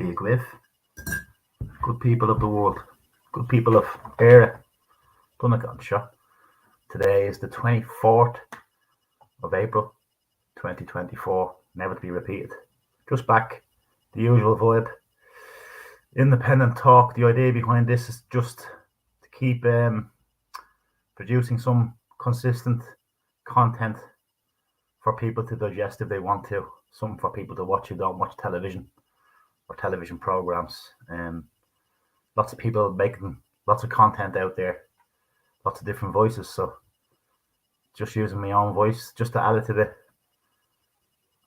you, Griff. Good people of the world. Good people of Era. Donegal shot. Today is the 24th of April 2024. Never to be repeated. Just back. The usual vibe. Independent talk. The idea behind this is just to keep producing some consistent content for people to digest if they want to. Some for people to watch who don't watch television or television programs. Lots of people making lots of content out there, lots of different voices. So just using my own voice just to add it to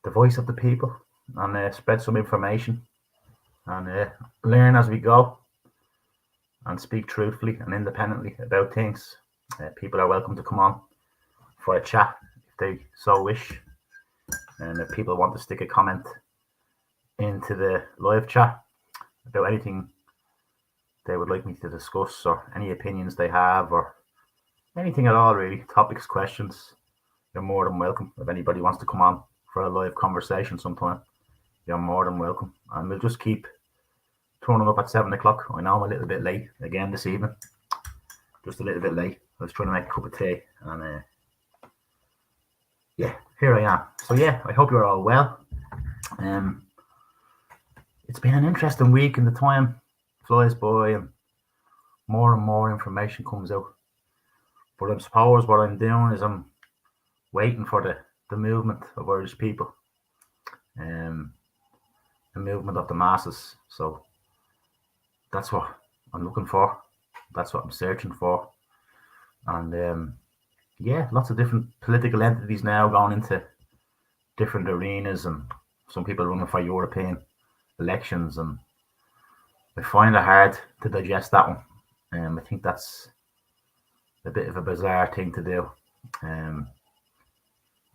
the voice of the people and spread some information and learn as we go and speak truthfully and independently about things. People are welcome to come on for a chat if they so wish. And if people want to stick a comment into the live chat about anything they would like me to discuss or any opinions they have or anything at all, really, topics, questions, you're more than welcome. If anybody wants to come on for a live conversation sometime, you're more than welcome. And we'll just keep turning up at 7 o'clock. I know I'm a little bit late again this evening, just a little bit late. I was trying to make a cup of tea and yeah, here I am. So yeah, I hope you're all well. It's been an interesting week and the time flies by and more information comes out. But I suppose what I'm doing is I'm waiting for the movement of Irish people, the movement of the masses. So that's what I'm looking for. That's what I'm searching for. And yeah, lots of different political entities now going into different arenas, and some people running for European elections, and I find it hard to digest that one. I think that's a bit of a bizarre thing to do.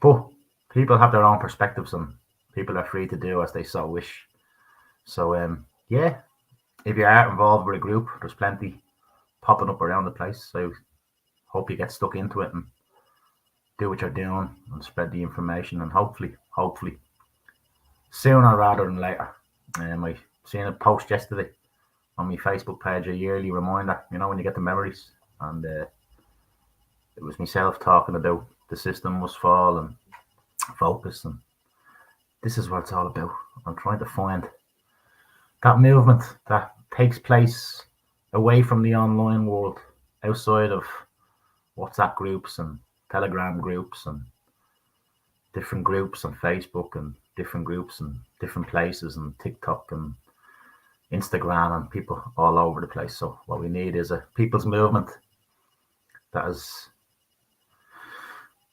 But people have their own perspectives and people are free to do as they so wish. So yeah, if you are involved with a group, there's plenty popping up around the place. So hope you get stuck into it and do what you're doing and spread the information, and hopefully sooner rather than later. I seen a post yesterday on my Facebook page, a yearly reminder, you know, when you get the memories, and it was myself talking about the system must fall and focus, and this is what it's all about. I'm trying to find that movement that takes place away from the online world, outside of WhatsApp groups and Telegram groups and different groups on Facebook and different groups and different places and TikTok and Instagram and people all over the place. So what we need is a people's movement that is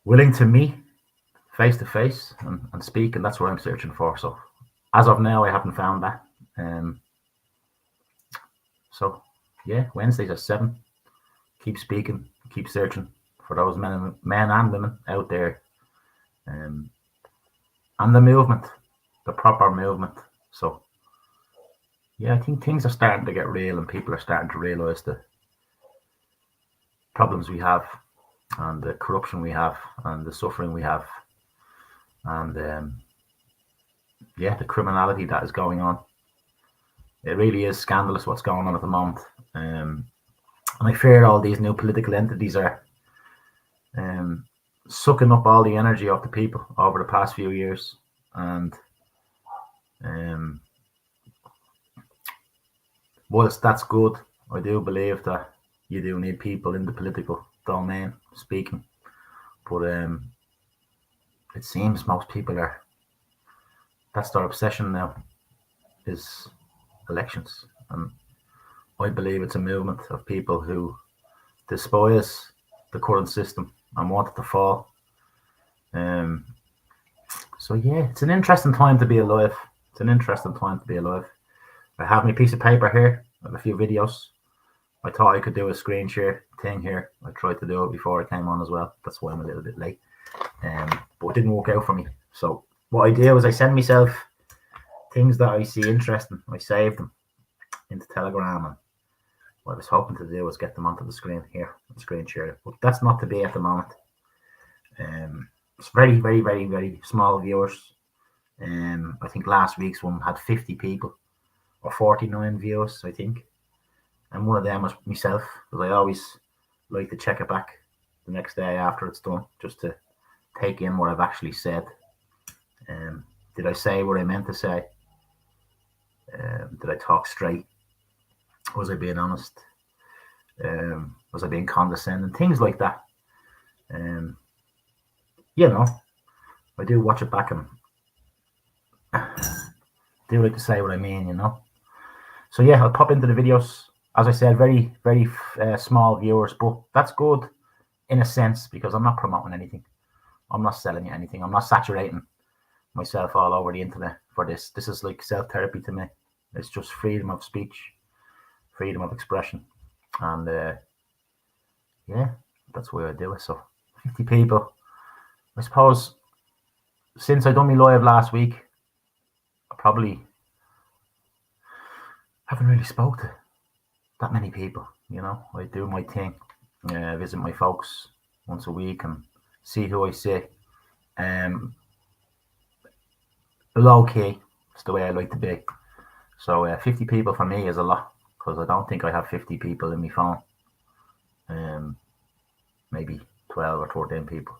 willing to meet face to face and speak, and that's what I'm searching for. So as of now, I haven't found that. So yeah, Wednesdays at 7. Keep speaking, keep searching for those men and women out there, and the movement, the proper movement. So yeah, I think things are starting to get real and people are starting to realise the problems we have and the corruption we have and the suffering we have and yeah, the criminality that is going on. It really is scandalous what's going on at the moment. And I fear all these new political entities are sucking up all the energy of the people over the past few years. And whilst that's good, I do believe that you do need people in the political domain speaking. But it seems most people that's their obsession now, is elections. And I believe it's a movement of people who despise the current system and want it to fall. So yeah, it's an interesting time to be alive. I have my piece of paper here. I have a few videos. I thought I could do a screen share thing here. I tried to do it before I came on as well. That's why I'm a little bit late. But it didn't work out for me. So what I do is I send myself things that I see interesting. I save them into Telegram, and what I was hoping to do was get them onto the screen here, screen share. But that's not to be at the moment. It's very small viewers. I think last week's one had 50 people or 49 views, I think. And one of them was myself, because I always like to check it back the next day after it's done, just to take in what I've actually said. Did I say what I meant to say? Did I talk straight? Was I being honest? Was I being condescending? Things like that. You know, I do watch it back and do like to say what I mean, you know. So yeah, I'll pop into the videos. As I said, very, very small viewers, but that's good in a sense, because I'm not promoting anything. I'm not selling you anything. I'm not saturating myself all over the internet for this. This is like self-therapy to me. It's just freedom of speech, freedom of expression. And yeah, that's why I do it. So 50 people. I suppose since I done my live last week, I probably haven't really spoke to that many people. You know, I do my thing, visit my folks once a week and see who I see. Low key, it's the way I like to be. So 50 people for me is a lot, because I don't think I have 50 people in my phone. Maybe 12 or 14 people.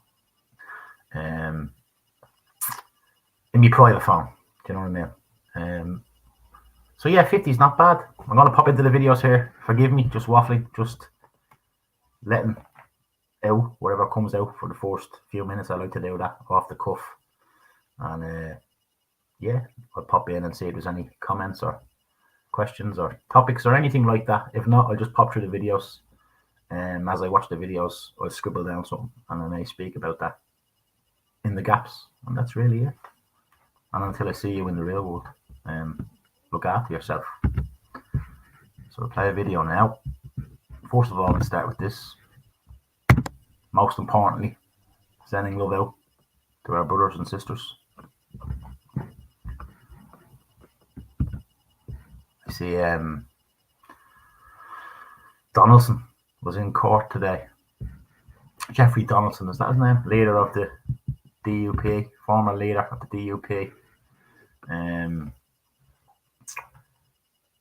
In my private phone, do you know what I mean? So yeah, 50 is not bad. I'm going to pop into the videos here. Forgive me, just waffling, just letting out whatever comes out for the first few minutes. I like to do that off the cuff. And yeah, I'll pop in and see if there's any comments or questions or topics or anything like that. If not, I'll just pop through the videos. As I watch the videos, I'll scribble down something and I may speak about that in the gaps. And that's really it. And until I see you in the real world, look after yourself. So I'll play a video now. First of all, let's start with this. Most importantly, sending love out to our brothers and sisters. I see Donaldson was in court today. Jeffrey Donaldson, is that his name? Leader of the DUP, former leader of the DUP.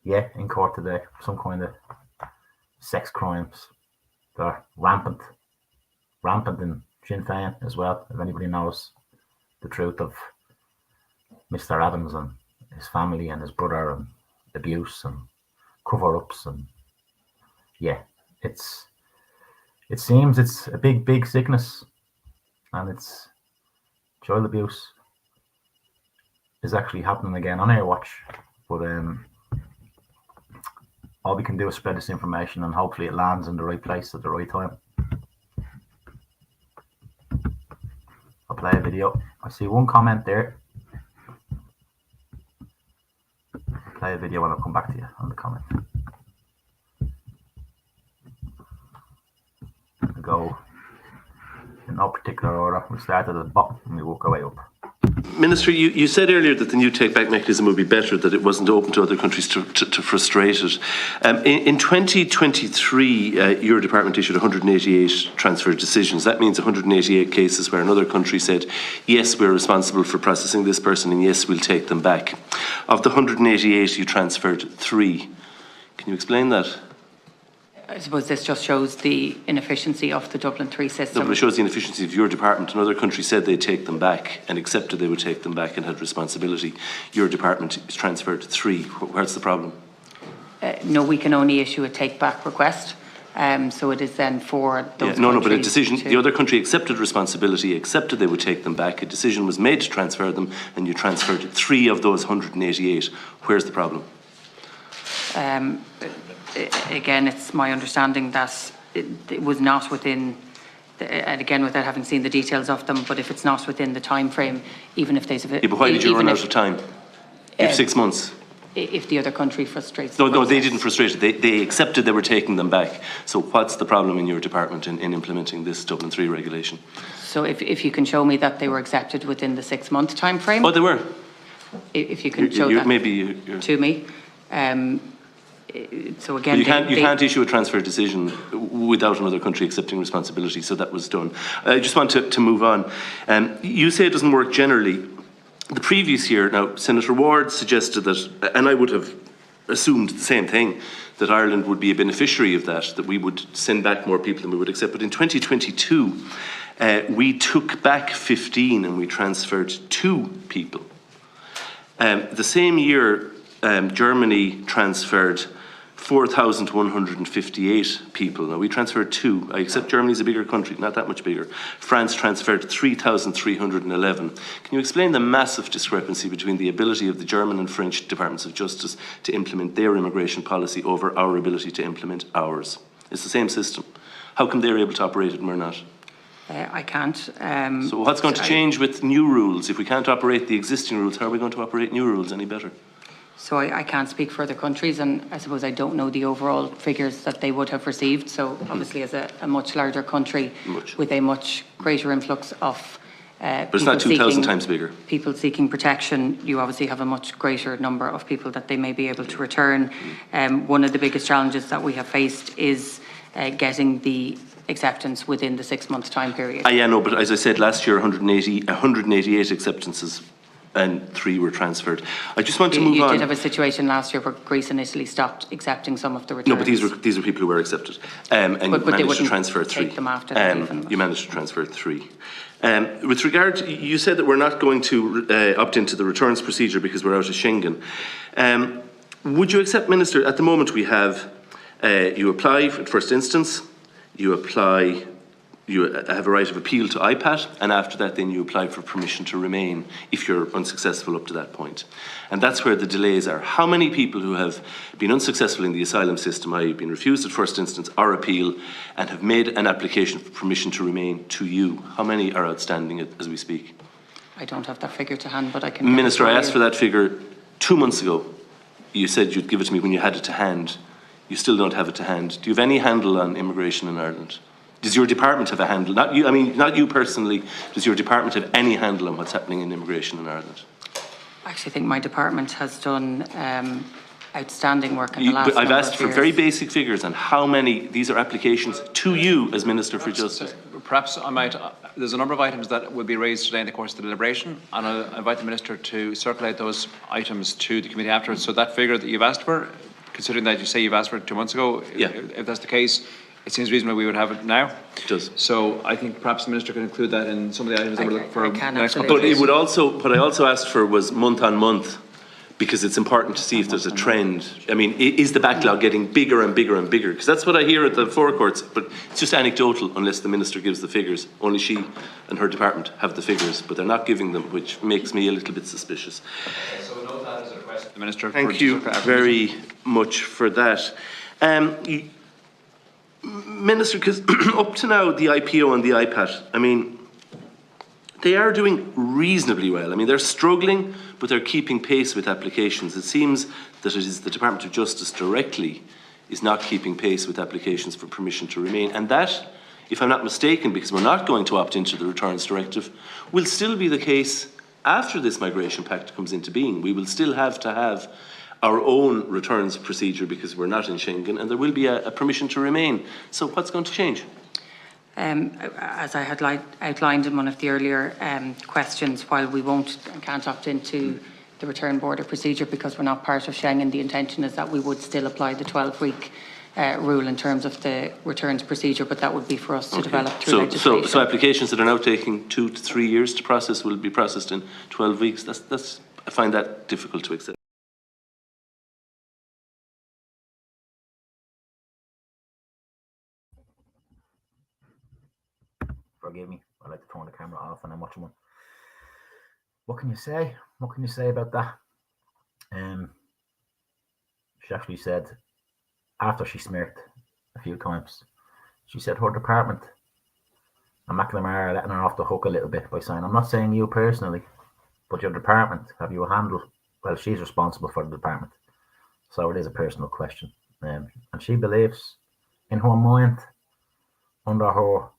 Yeah, in court today. Some kind of sex crimes. They're rampant in Sinn Féin as well. If anybody knows the truth of Mr. Adams and his family and his brother and abuse and cover-ups, and yeah, it seems it's a big sickness, and it's child abuse is actually happening again on our watch. But all we can do is spread this information, and hopefully it lands in the right place at the right time. I'll play a video. I see one comment there. I'll play a video and I'll come back to you on the comment. We'll go in no particular order. We'll start at the bottom and we work our way up. Minister, you said earlier that the new take-back mechanism would be better, that it wasn't open to other countries to frustrate it. In 2023, your department issued 188 transfer decisions. That means 188 cases where another country said, yes, we're responsible for processing this person, and yes, we'll take them back. Of the 188, you transferred 3. Can you explain that? I suppose this just shows the inefficiency of the Dublin 3 system. No, but it shows the inefficiency of your department. Another country said they'd take them back and accepted they would take them back and had responsibility. Your department transferred 3. Where's the problem? No, we can only issue a take-back request. So it is then for those but a decision, the other country accepted responsibility, accepted they would take them back. A decision was made to transfer them, and you transferred 3 of those 188. Where's the problem? Again, it's my understanding that it was not within, and again, without having seen the details of them, but if it's not within the time frame, even if there's a... Yeah, but why did you run out of time? You have 6 months. If the other country frustrates... No, they didn't frustrate it. They accepted they were taking them back. So what's the problem in your department in implementing this Dublin 3 regulation? So if you can show me that they were accepted within the 6 month time frame... Oh, they were? If you can show that to me... So again, you can't issue a transfer decision without another country accepting responsibility. So that was done. I just want to move on. You say it doesn't work generally. The previous year, now Senator Ward suggested that, and I would have assumed the same thing, that Ireland would be a beneficiary of that we would send back more people than we would accept. But in 2022, we took back 15 and we transferred 2 people. The same year, Germany transferred 4,158 people. Now, we transferred 2. I accept Germany's a bigger country, not that much bigger. France transferred 3,311. Can you explain the massive discrepancy between the ability of the German and French Departments of Justice to implement their immigration policy over our ability to implement ours? It's the same system. How come they're able to operate it and we're not? I can't. So what's going to change with new rules? If we can't operate the existing rules, how are we going to operate new rules any better? So I can't speak for other countries, and I suppose I don't know the overall figures that they would have received. So obviously, as a much larger country with a much greater influx of but it's not 2,000 times bigger. People seeking protection, you obviously have a much greater number of people that they may be able to return. One of the biggest challenges that we have faced is getting the acceptance within the 6-month time period. Yeah, no, but as I said, last year 188 acceptances and 3 were transferred. I just want to move on. You did have a situation last year where Greece and Italy stopped accepting some of the returns. No, but these were people who were accepted, and but you managed to transfer 3. Them after that even. You managed to transfer 3. With regard, you said that we're not going to opt into the returns procedure because we're out of Schengen. Would you accept, Minister? At the moment, we have you apply at first instance, you apply. You have a right of appeal to IPAT, and after that then you apply for permission to remain if you're unsuccessful up to that point. And that's where the delays are. How many people who have been unsuccessful in the asylum system, i.e. been refused at first instance or appeal, and have made an application for permission to remain to you? How many are outstanding as we speak? I don't have that figure to hand, but I can... Minister, I asked for that figure 2 months ago. You said you'd give it to me when you had it to hand. You still don't have it to hand. Do you have any handle on immigration in Ireland? Does your department have a handle? Not you, I mean, not you personally. Does your department have any handle on what's happening in immigration in Ireland? I actually think my department has done outstanding work in the last I've asked for years. very basic figures on how many these are applications to you as Minister for Justice. Perhaps I might, there's a number of items that will be raised today in the course of the deliberation, and I'll invite the Minister to circulate those items to the committee afterwards. So that figure that you've asked for, considering that you say you've asked for it 2 months ago, yeah. If that's the case, it seems reasonable we would have it now. It does. So I think perhaps the Minister can include that in some of the items that we're looking for. But it would also, what I also asked for was month on month, because it's important to see if there's a trend. I mean, is the backlog getting bigger and bigger and bigger? Because that's what I hear at the forecourts, but it's just anecdotal unless the Minister gives the figures. Only she and her department have the figures, but they're not giving them, which makes me a little bit suspicious. Okay, so we note that as a request, the Minister. Thank you very much for that. Minister, because up to now, the IPO and the IPAT, I mean, they are doing reasonably well. I mean, they're struggling, but they're keeping pace with applications. It seems that it is the Department of Justice directly is not keeping pace with applications for permission to remain. And that, if I'm not mistaken, because we're not going to opt into the Returns Directive, will still be the case after this Migration Pact comes into being. We will still have to have our own returns procedure because we're not in Schengen, and there will be a permission to remain. So what's going to change? As I had outlined in one of the earlier questions, while we won't and can't opt into the return border procedure because we're not part of Schengen, the intention is that we would still apply the 12-week rule in terms of the returns procedure, but that would be for us to develop through legislation. So applications that are now taking 2 to 3 years to process will be processed in 12 weeks. I find that difficult to accept. Forgive me, I like to turn the camera off when I'm watching one. What can you say? What can you say about that? She actually said, after she smirked a few times, she said her department and McNamara are letting her off the hook a little bit by saying, I'm not saying you personally, but your department, have you a handle? Well, she's responsible for the department. So it is a personal question. And she believes in her mind, under her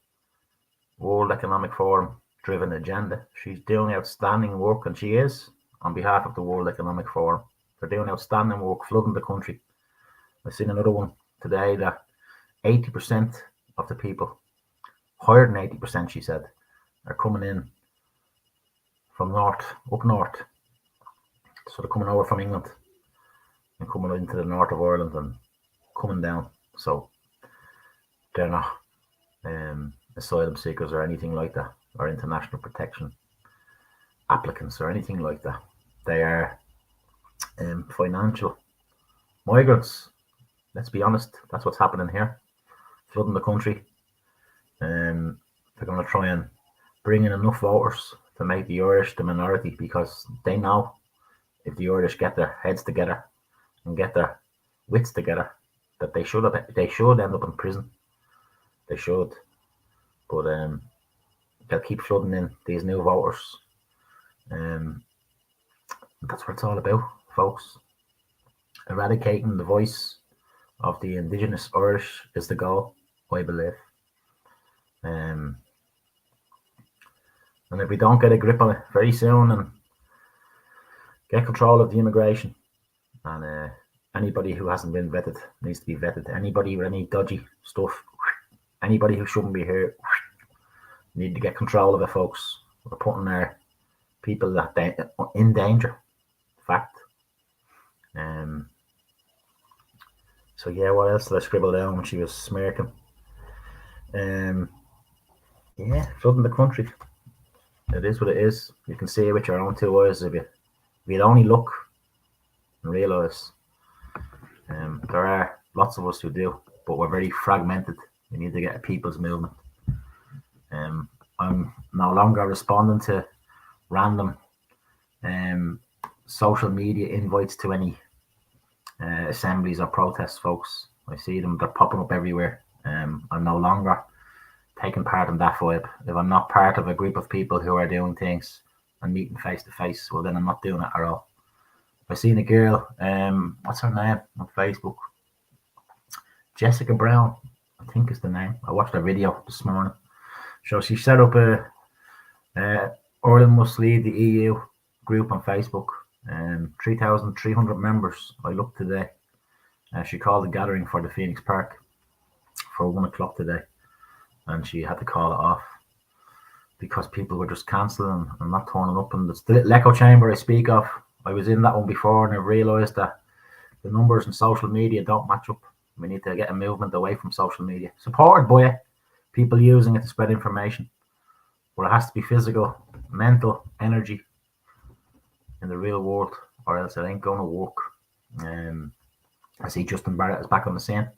World Economic Forum driven agenda, she's doing outstanding work, and she is, on behalf of the World Economic Forum. They're doing outstanding work, flooding the country. I've seen another one today that 80% of the people, higher than 80%, she said, are coming in from up north. So they're coming over from England. and coming into the north of Ireland and coming down. So they're not asylum seekers or anything like that, or international protection applicants or anything like that. They are financial migrants. Let's be honest, that's what's happening here. Flooding the country. They're going to try and bring in enough voters to make the Irish the minority, because they know if the Irish get their heads together and get their wits together, that they should end up in prison. They should. But they'll keep flooding in these new voters. That's what it's all about, folks. Eradicating the voice of the Indigenous Irish is the goal, I believe. And if we don't get a grip on it very soon and get control of the immigration, and anybody who hasn't been vetted needs to be vetted. Anybody with any dodgy stuff, anybody who shouldn't be here, need to get control of it, folks. We're putting our people in danger. Fact. So yeah, what else did I scribble down when she was smirking? Yeah, flooding the country. It is what it is. You can see it with your own two eyes if you'd only look and realise. There are lots of us who do, but we're very fragmented. We need to get a people's movement. I'm no longer responding to random social media invites to any assemblies or protests, folks. I see them, they're popping up everywhere. I'm no longer taking part in that vibe. If I'm not part of a group of people who are doing things and meeting face to face, well, then I'm not doing it at all. I seen a girl, what's her name on Facebook? Jessica Brown, I think is the name. I watched her video this morning. So she set up a Ireland Must Leave the EU group on Facebook. 3,300 members. I looked today. She called a gathering for the Phoenix Park for 1 o'clock today, and she had to call it off because people were just cancelling and not turning up. And the little echo chamber I speak of, I was in that one before, and I realised that the numbers in social media don't match up. We need to get a movement away from social media, supported by people using it to spread information. But it has to be physical, mental, energy in the real world, or else it ain't going to work. I see Justin Barrett is back on the scene.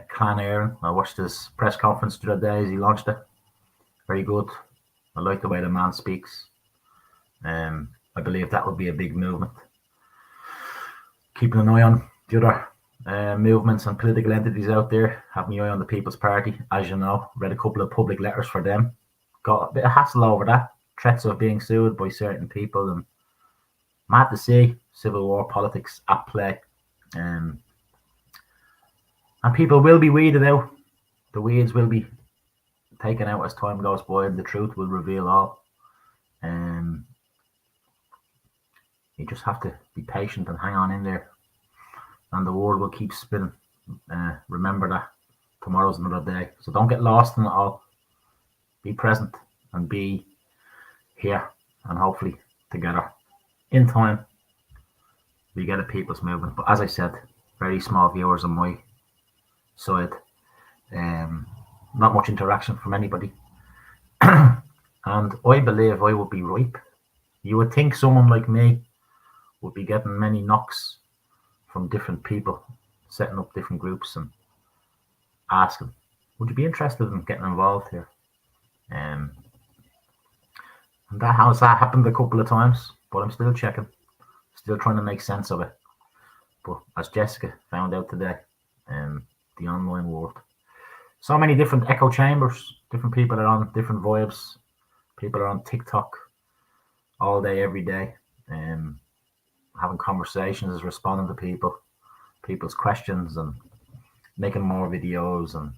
Clan Aaron, I watched his press conference the other day as he launched it. Very good. I like the way the man speaks. I believe that would be a big movement. Keeping an eye on the other movements and political entities out there. Have my eye on the People's Party, as you know. Read a couple of public letters for them. Got a bit of hassle over that. Threats of being sued by certain people, and mad to see civil war politics at play. And people will be weeded out. The weeds will be taken out as time goes by, and the truth will reveal all. You just have to be patient and hang on in there, and the world will keep spinning. Remember that tomorrow's another day, so don't get lost in it all. Be present and be here, and hopefully together in time we get a people's movement. But as I said, very small viewers on my side, not much interaction from anybody. And I believe I would be ripe. You would think someone like me would be getting many knocks from different people, setting up different groups and asking, would you be interested in getting involved here? And that has happened a couple of times, but I'm still checking, still trying to make sense of it. But as Jessica found out today, the online world, so many different echo chambers, different people are on different vibes. People are on TikTok all day, every day, having conversations, responding to people's questions, and making more videos. And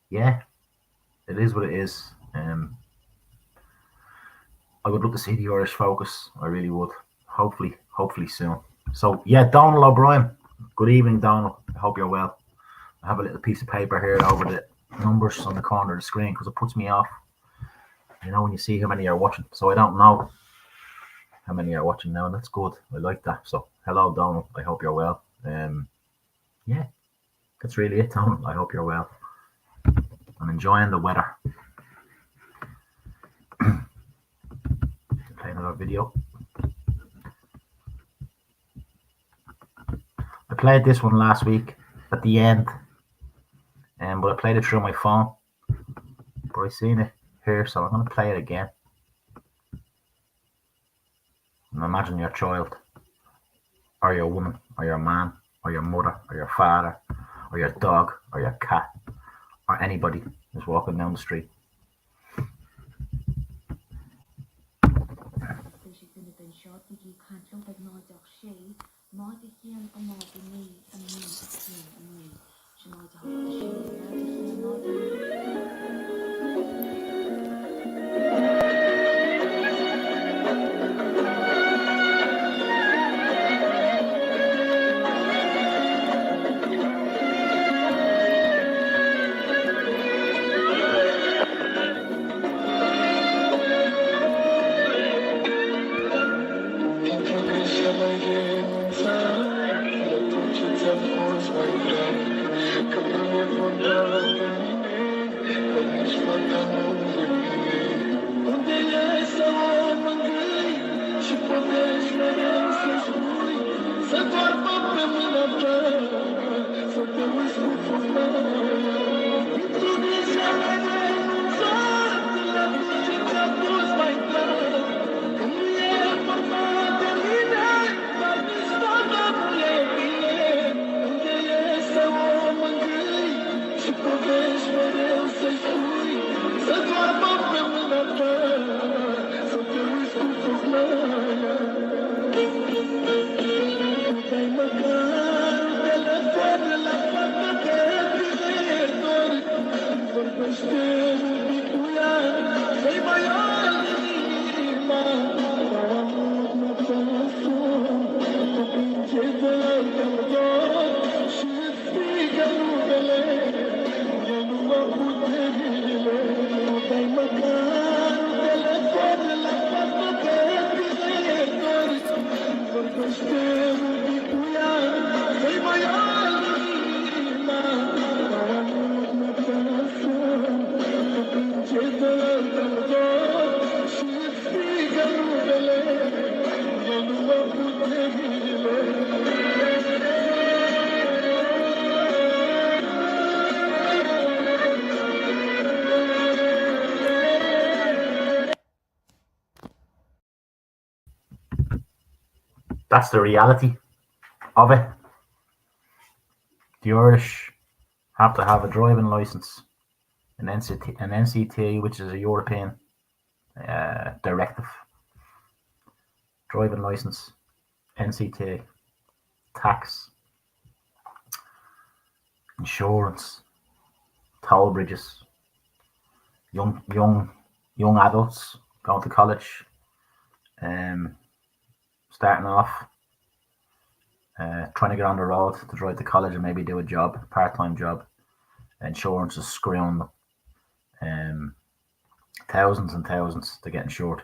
yeah, it is what it is. I would love to see the Irish focus. I really would. Hopefully soon. So yeah, Donald O'Brien. Good evening, Donald. I hope you're well. I have a little piece of paper here over the numbers on the corner of the screen because it puts me off. You know, when you see how many are watching. So I don't know how many are watching now, and that's good. I like that. So hello, Donald. I hope you're well. Yeah, that's really it, Donald. I hope you're well. I'm enjoying the weather. Play another video. I played this one last week at the end, but I played it through my phone. But I seen it here, so I'm going to play it again. And imagine your child, or your woman, or your man, or your mother, or your father, or your dog, or your cat, or anybody who's walking down the street. That's the reality of it. The Irish have to have a driving licence, an NCT, which is a European directive. Driving licence, NCT, tax, insurance, toll bridges, young adults going to college, starting off, trying to get on the road to drive to college and maybe do a job, part-time job. Insurance is screwing them. Thousands and thousands to get insured.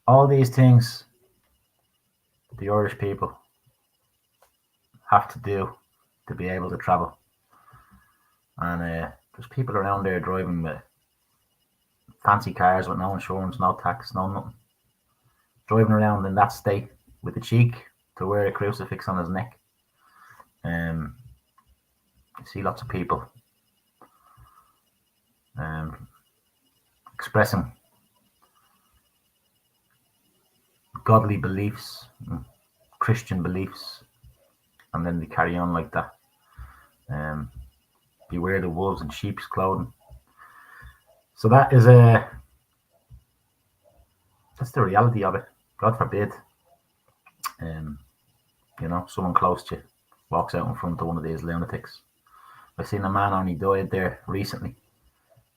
All these things the Irish people have to do to be able to travel. And there's people around there driving with fancy cars with no insurance, no tax, no nothing. Driving around in that state with the cheek to wear a crucifix on his neck. You see lots of people expressing godly beliefs, Christian beliefs, and then they carry on like that. Beware the wolves in sheep's clothing. So that is that's the reality of it. God forbid, someone close to you walks out in front of one of these lunatics. I've seen a man only died there recently.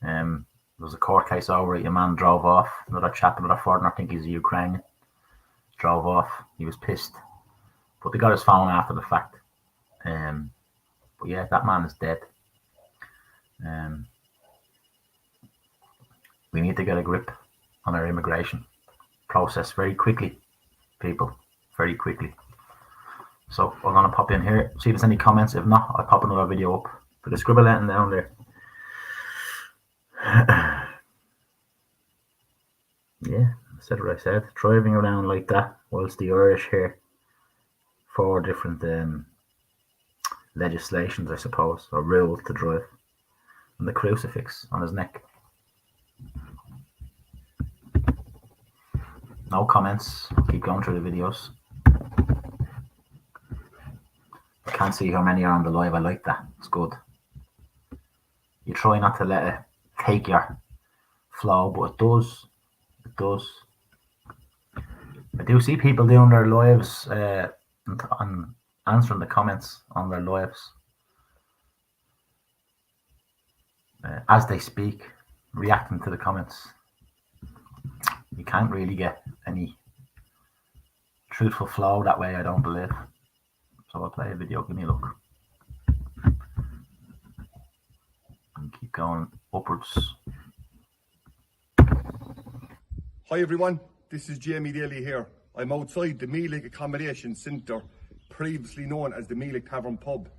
There was a court case over it. A man drove off. Another foreigner, I think he's a Ukrainian, drove off. He was pissed, but they got his phone after the fact. But yeah, that man is dead. We need to get a grip on our immigration process very quickly, people, very quickly. So we're going to pop in here, see if there's any comments. If not, I'll pop another video up. Put a scribble letting down there. Yeah, I said what I said. Driving around like that, whilst the Irish here, 4 different legislations, I suppose, or rules to drive, and the crucifix on his neck. No comments. I'll keep going through the videos. I can't see how many are on the live. I like that. It's good. You try not to let it take your flow, but it does. It does. I do see people doing their lives and answering the comments on their lives as they speak, reacting to the comments. You can't really get any truthful flow that way, I don't believe. So I'll play a video. Give me a look. And keep going upwards. Hi everyone, this is Jamie Daly here. I'm outside the Meelick Accommodation Centre, previously known as the Meelick Tavern Pub.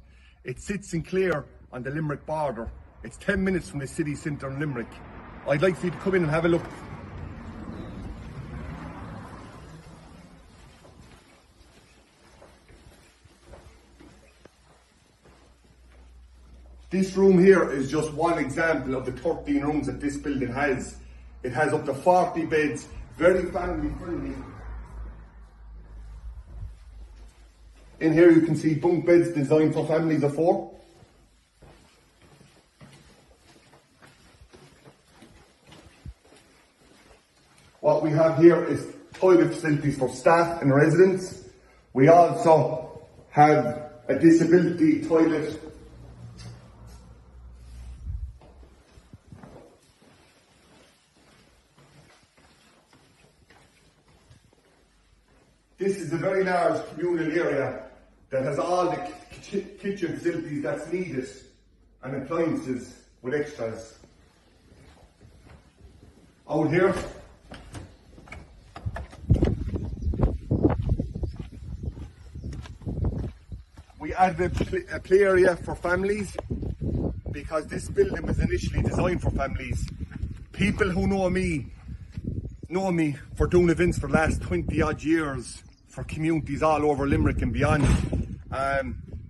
It sits in Clare on the Limerick border. It's 10 minutes from the city centre in Limerick. I'd like for you to come in and have a look. This room here is just one example of the 13 rooms that this building has. It has up to 40 beds, very family friendly. In here you can see bunk beds designed for families of 4. What we have here is toilet facilities for staff and residents. We also have a disability toilet. This is a very large communal area that has all the kitchen facilities that's needed and appliances with extras. Out here, we added a play area for families because this building was initially designed for families. People who know me for doing events for the last 20 odd years for communities all over Limerick and beyond.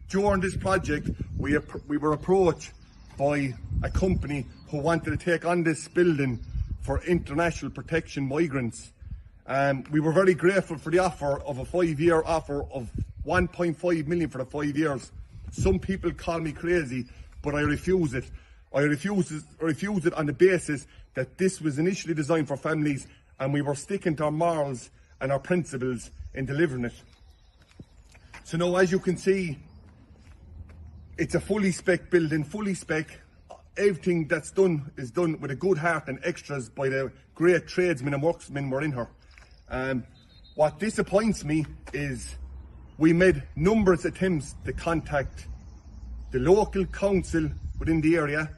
During this project, we were approached by a company who wanted to take on this building for international protection migrants. We were very grateful for the offer of a 5-year offer of 1.5 million for the 5 years. Some people call me crazy, but I refuse it. I refuse it on the basis that this was initially designed for families and we were sticking to our morals and our principles in delivering it. So now, as you can see, it's a fully spec building, fully spec. Everything that's done is done with a good heart and extras by the great tradesmen and workmen were in here. What disappoints me is we made numerous attempts to contact the local council within the area.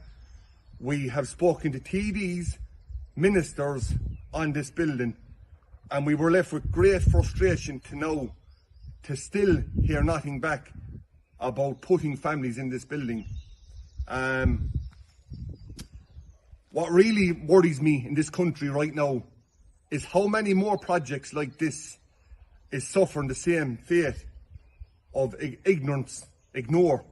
We have spoken to TDs, ministers on this building, and we were left with great frustration to still hear nothing back about putting families in this building. What really worries me in this country right now is how many more projects like this is suffering the same fate of ignorance, ignore.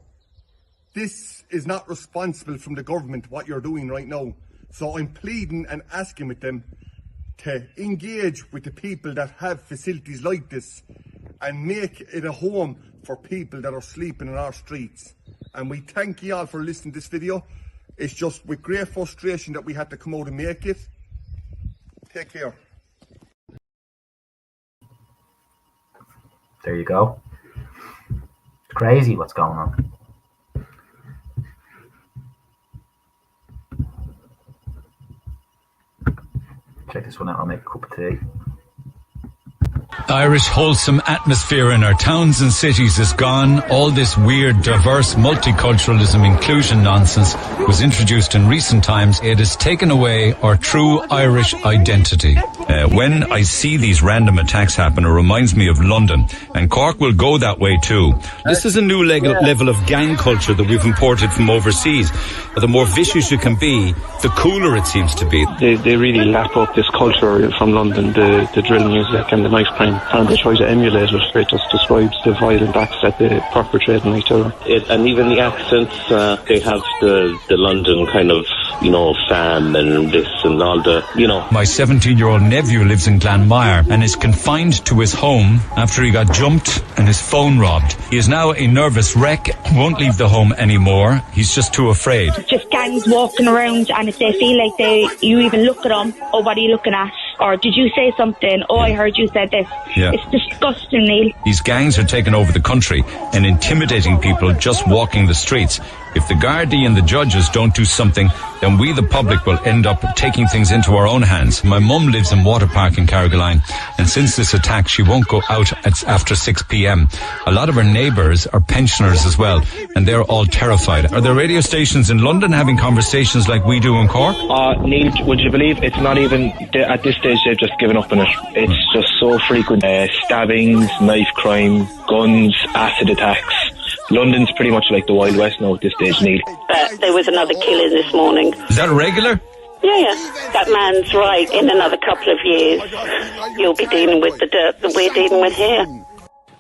This is not responsible from the government, what you're doing right now. So I'm pleading and asking with them to engage with the people that have facilities like this and make it a home for people that are sleeping in our streets. And we thank you all for listening to this video. It's just with great frustration that we had to come out and make it. Take care. There you go. It's crazy what's going on. Check this one out. I'll make a cup of tea. The Irish wholesome atmosphere in our towns and cities is gone. All this weird, diverse, multiculturalism, inclusion nonsense was introduced in recent times. It has taken away our true Irish identity. When I see these random attacks happen, it reminds me of London, and Cork will go that way too. This is a new level of gang culture that we've imported from overseas. The more vicious you can be, the cooler it seems to be. They really lap up this culture from London, the drill music and the knife crime, and they try to emulate it. It just describes the violent acts that they perpetrate on each other. And even the accents, they have the London kind of, fam and this and all the, My 17-year-old nephew lives in Glanmire and is confined to his home after he got jumped and his phone robbed. He is now a nervous wreck, won't leave the home anymore. He's just too afraid. Just gangs walking around, and if they feel like you even look at them, oh, what are you looking at? Or did you say something? Oh, I heard you said this. Yeah. It's disgusting, Neil. These gangs are taking over the country and intimidating people just walking the streets. If the Gardaí and the judges don't do something, then we, the public, will end up taking things into our own hands. My mum lives in Waterpark in Carrigaline, and since this attack, she won't go out after 6 p.m. A lot of her neighbours are pensioners as well, and they're all terrified. Are there radio stations in London having conversations like we do in Cork? Neil, would you believe it's not even, at this stage, they've just given up on it. It's just so frequent. Stabbings, knife crime, guns, acid attacks. London's pretty much like the Wild West now at this stage, Neil. There was another killing this morning. Is that regular? Yeah. That man's right. In another couple of years, you'll be dealing with the dirt that we're dealing with here.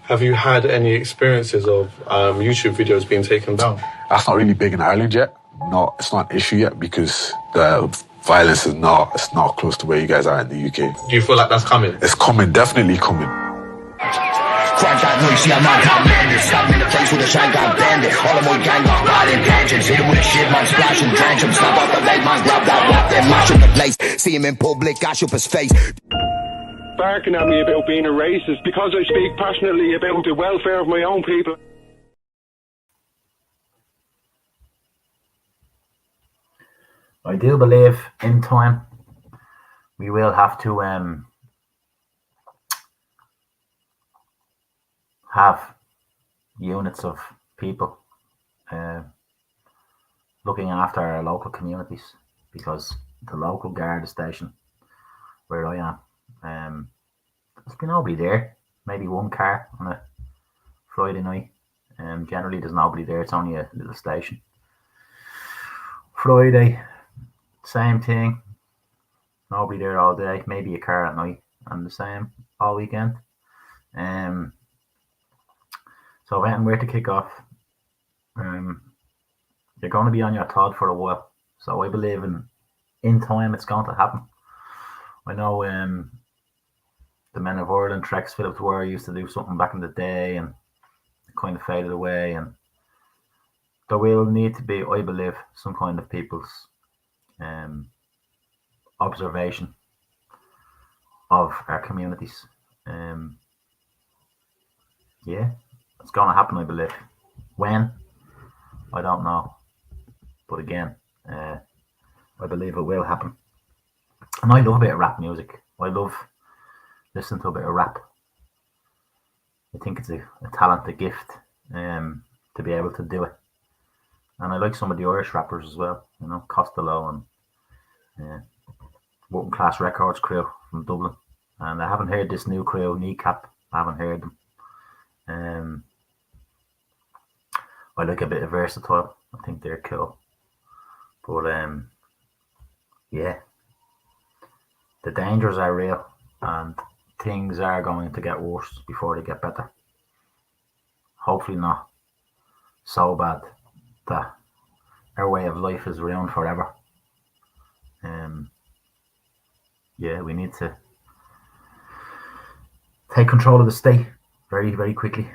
Have you had any experiences of YouTube videos being taken down? That's not really big in Ireland yet. No, it's not an issue yet because the violence is not close to where you guys are in the UK. Do you feel like that's coming? It's coming, definitely coming. Crack got noisy, I'm not commander. Stop me in the face with a shotgun bandit. All of my gang got riding tangents. Hit him with a shit, man, splash and drench him. Stop off the light, man, grab that rock, then mash up the place. See him in public, gash up his face. Barking at me about being a racist because I speak passionately about the welfare of my own people. I do believe in time we will have to have units of people looking after our local communities, because the local Garda station where I am, there's been nobody there. Maybe one car on a Friday night. Generally there's nobody there. It's only a little station. Friday, same thing. Nobody there all day. Maybe a car at night, and the same all weekend. So when we're to kick off, you're going to be on your Todd for a while. So I believe in time it's going to happen. I know the Men of Ireland, Trex Phillips Ware used to do something back in the day, and it kind of faded away. And there will need to be, I believe, some kind of people's observation of our communities. Yeah. It's going to happen, I believe. When? I don't know. But again, I believe it will happen. And I love a bit of rap music. I love listening to a bit of rap. I think it's a talent, a gift, to be able to do it. And I like some of the Irish rappers as well. Costello and Working Class Records crew from Dublin. And I haven't heard this new crew, Kneecap. I haven't heard them. I like a bit of Versatile. I think they're cool. But yeah, the dangers are real, and things are going to get worse before they get better. Hopefully not so bad that our way of life is ruined forever. Yeah, we need to take control of the state very, very quickly.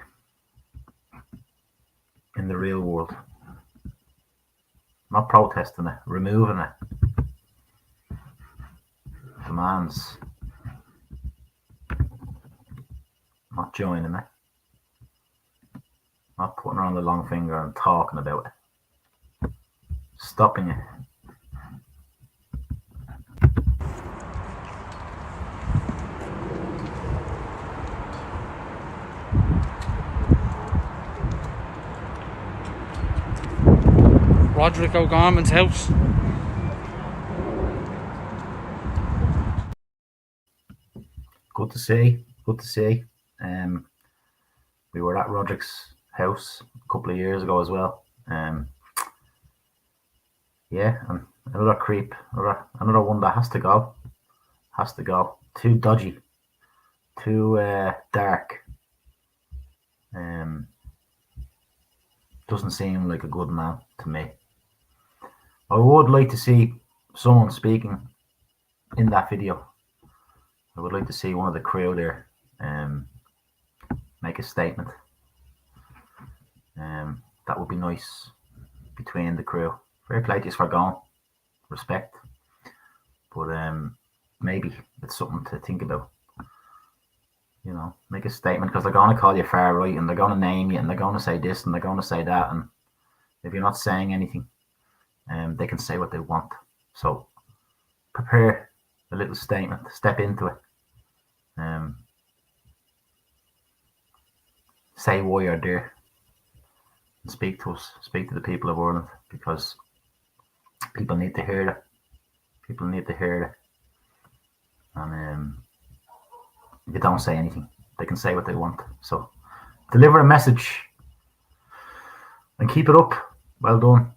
In the real world, not protesting it, removing it. Demands, not joining it, not putting around the long finger and talking about it, stopping it. Roderick O'Gorman's house. good to see. Good to see. We were at Roderick's house a couple of years ago as well. Yeah, and another creep, another one that has to go. Has to go. Too dodgy, too dark. Doesn't seem like a good man to me. I would like to see someone speaking in that video. I would like to see one of the crew there make a statement. That would be nice between the crew. Fair play to you for going. Respect. But maybe it's something to think about. You know, make a statement, because they're going to call you far right, and they're going to name you, and they're going to say this, and they're going to say that, and if you're not saying anything, they can say what they want. So prepare a little statement, step into it, say why you're there, and speak to us, speak to the people of Ireland, because people need to hear it. People need to hear it. And if you don't say anything, they can say what they want. So deliver a message and keep it up. Well done.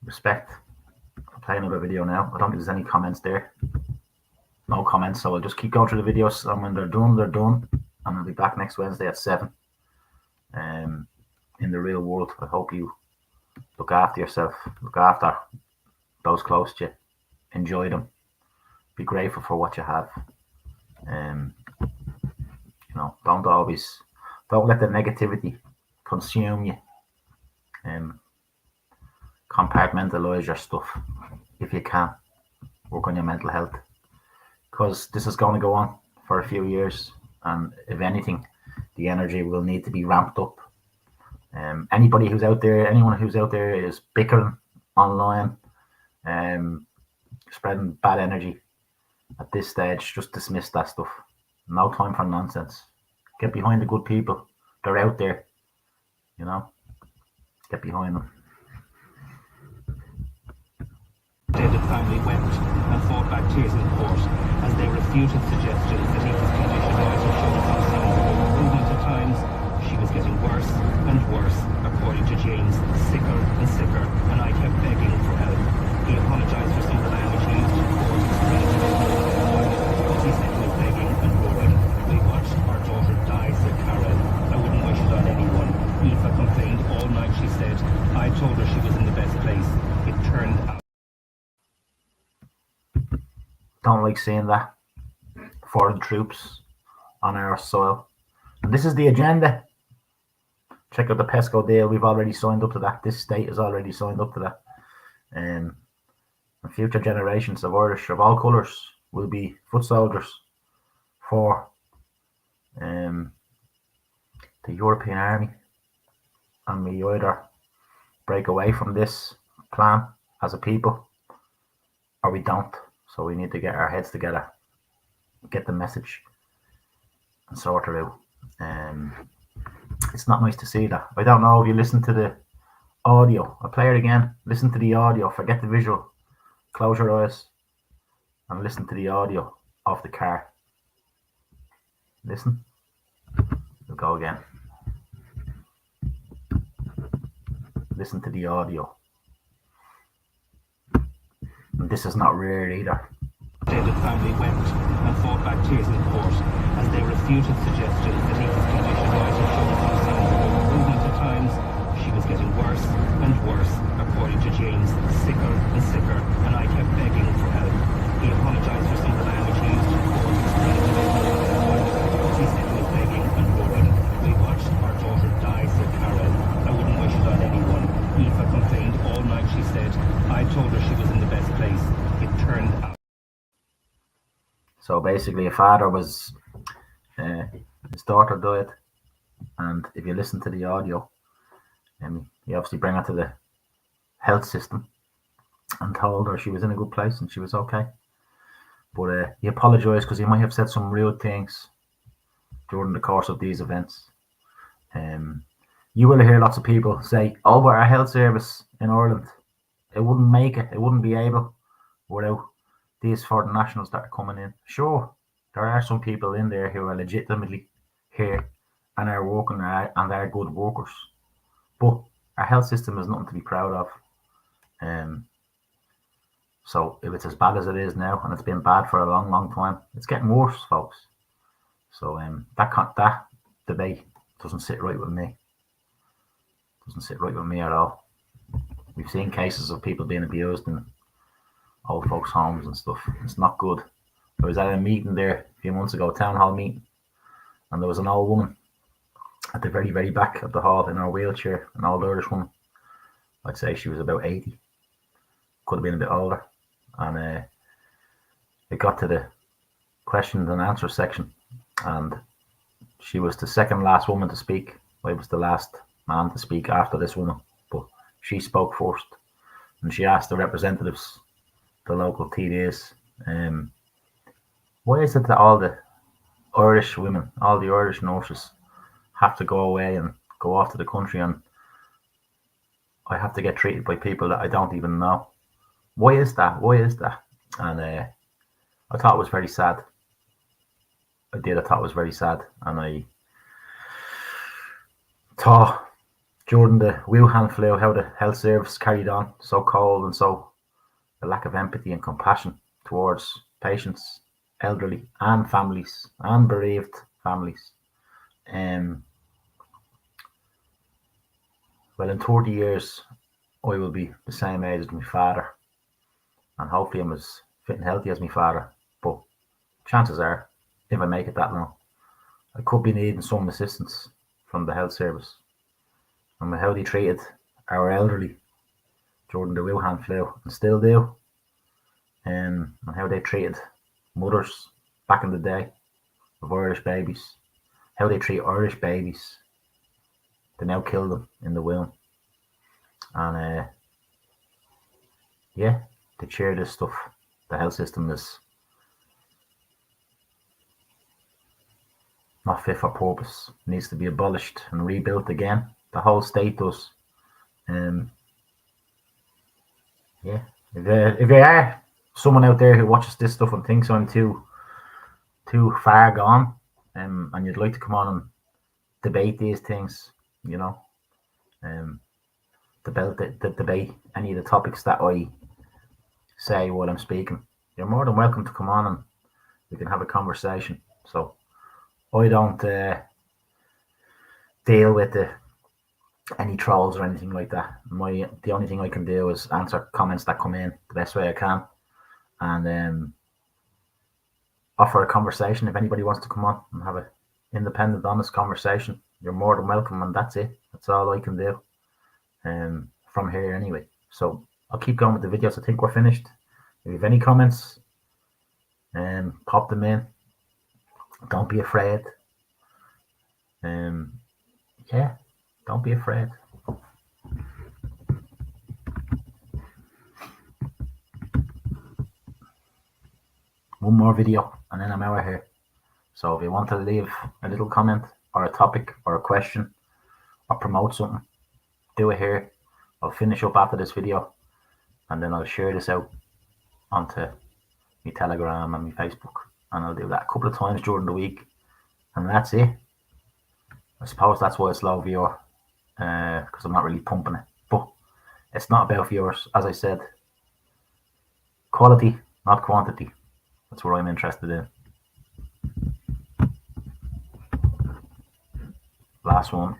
Respect. I'll play another video now. I don't think there's any comments there. No comments, so I'll just keep going through the videos, and when they're done, they're done. And I'll be back next Wednesday at 7. In the real world. I hope you look after yourself, look after those close to you, enjoy them, be grateful for what you have. You know, don't let the negativity consume you. Compartmentalize your stuff if you can. Work on your mental health, because this is going to go on for a few years, and if anything, the energy will need to be ramped up. Anybody who's out there, anyone who's out there is bickering online, spreading bad energy at this stage, just dismiss that stuff. No time for nonsense. Get behind the good people. They're out there, you know. Get behind them. The family wept and fought back tears in court as they refuted suggestions that Aoife's condition might have shown some signs of improvement at times. She was getting worse and worse, according to James, sicker and sicker, and I kept begging for help. He apologised for some of the language used in court. He said he was begging and roaring. We watched our daughter die, said Carol. I wouldn't wish it on anyone. Aoife complained all night, she said. I told her she was in the best place. It turned out. Don't like seeing that. Foreign troops on our soil. And this is the agenda. Check out the PESCO deal. We've already signed up to that. This state has already signed up to that. And future generations of Irish of all colours will be foot soldiers for the European Army. And we either break away from this plan as a people, or we don't. So we need to get our heads together, get the message, and sort it out. It's not nice to see that. I don't know if you listen to the audio. I'll play it again. Listen to the audio. Forget the visual. Close your eyes and listen to the audio of the car. Listen. We'll go again. Listen to the audio. And this is not rare either. The family wept and fought back tears in court as they refuted suggestions that Aoife's condition might have shown some signs of improvement at times. She was getting worse and worse, according to James, sicker and sicker, and I kept begging for help. He apologised for some of the language used in court. He said he was begging and roaring. We watched our daughter die, said Carol. I wouldn't wish it on anyone. Aoife complained all night, she said. I told her she was in the best place. It turned out. So basically, a father was, his daughter died, and if you listen to the audio, he obviously bring her to the health system and told her she was in a good place and she was okay. But he apologised because he might have said some rude things during the course of these events. You will hear lots of people say, "Oh, but our health service in Ireland, it wouldn't make it. It wouldn't be able without these foreign nationals that are coming in." Sure, There are some people in there who are legitimately here and are working and are good workers. But our health system is nothing to be proud of. So if it's as bad as it is now, and it's been bad for a long, long time, it's getting worse, folks. So that debate doesn't sit right with me. Doesn't sit right with me at all. We've seen cases of people being abused in old folks' homes and stuff. It's not good. I was at a meeting there a few months ago, town hall meeting, and there was an old woman at the very, very back of the hall in her wheelchair, an old Irish woman. I'd say she was about 80. Could have been a bit older. And it got to the questions and answers section, and she was the second last woman to speak. I was the last man to speak after this woman, but she spoke first, and she asked the representatives, the local TDs, why is it that all the Irish women, all the Irish nurses have to go away and go off to the country, and I have to get treated by people that I don't even know? Why is that? Why is that? And I thought it was very sad. I thought it was very sad. And I thought during the Wuhan flu how the health service carried on so cold and so a lack of empathy and compassion towards patients, elderly and families and bereaved families. Well, in 30 years, I will be the same age as my father. And hopefully I'm as fit and healthy as my father. But chances are, if I make it that long, I could be needing some assistance from the health service. And how they treated our elderly during the Wuhan flu, and still do. And how they treated mothers back in the day of Irish babies. How they treat Irish babies. They now kill them in the womb. And yeah, to share this stuff. The health system is not fit for purpose. It needs to be abolished and rebuilt again. The whole state does. Yeah. If you are someone out there who watches this stuff and thinks I'm too far gone, and you'd like to come on and debate these things, you know, debate any of the topics that I say while I'm speaking, you're more than welcome to come on and we can have a conversation. So I don't deal with any trolls or anything like that. The only thing I can do is answer comments that come in the best way I can, and offer a conversation. If anybody wants to come on and have an independent, honest conversation, you're more than welcome, and that's it. That's all I can do from here anyway. So I'll keep going with the videos. I think we're finished. If you have any comments, pop them in. Don't be afraid. Yeah, don't be afraid. One more video and then I'm out of here. So if you want to leave a little comment or a topic or a question or promote something, do it here. I'll finish up after this video and then I'll share this out onto my Telegram and my Facebook, and I'll do that a couple of times during the week, and that's it. I suppose that's why it's low viewer, because I'm not really pumping it. But it's not about viewers, as I said. Quality, not quantity. That's what I'm interested in. Last one.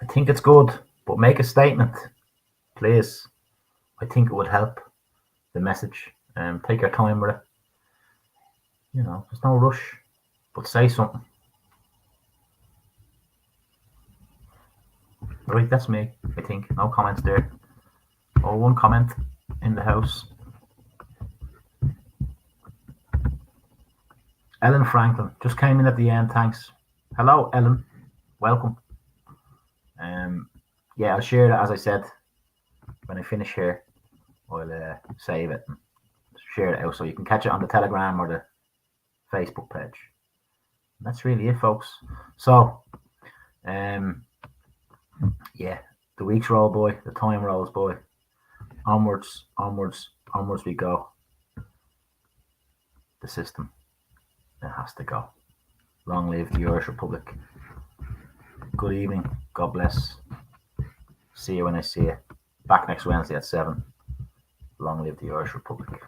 I think it's good, but make a statement, please. I think it would help the message. Take your time with it. You know, there's no rush, but say something. Right, that's me, I think. No comments there. Oh, one comment in the house. Ellen Franklin just came in at the end. Thanks. Hello, Ellen. Welcome. Yeah, I'll share it as I said. When I finish here, I'll save it and share it out so you can catch it on the Telegram or the Facebook page. And that's really it, folks. So, yeah, the weeks roll, boy. The time rolls, boy. Onwards, onwards, onwards we go. The system, it has to go. Long live the Irish Republic. Good evening. God bless. See you when I see you. Back next Wednesday at 7. Long live the Irish Republic.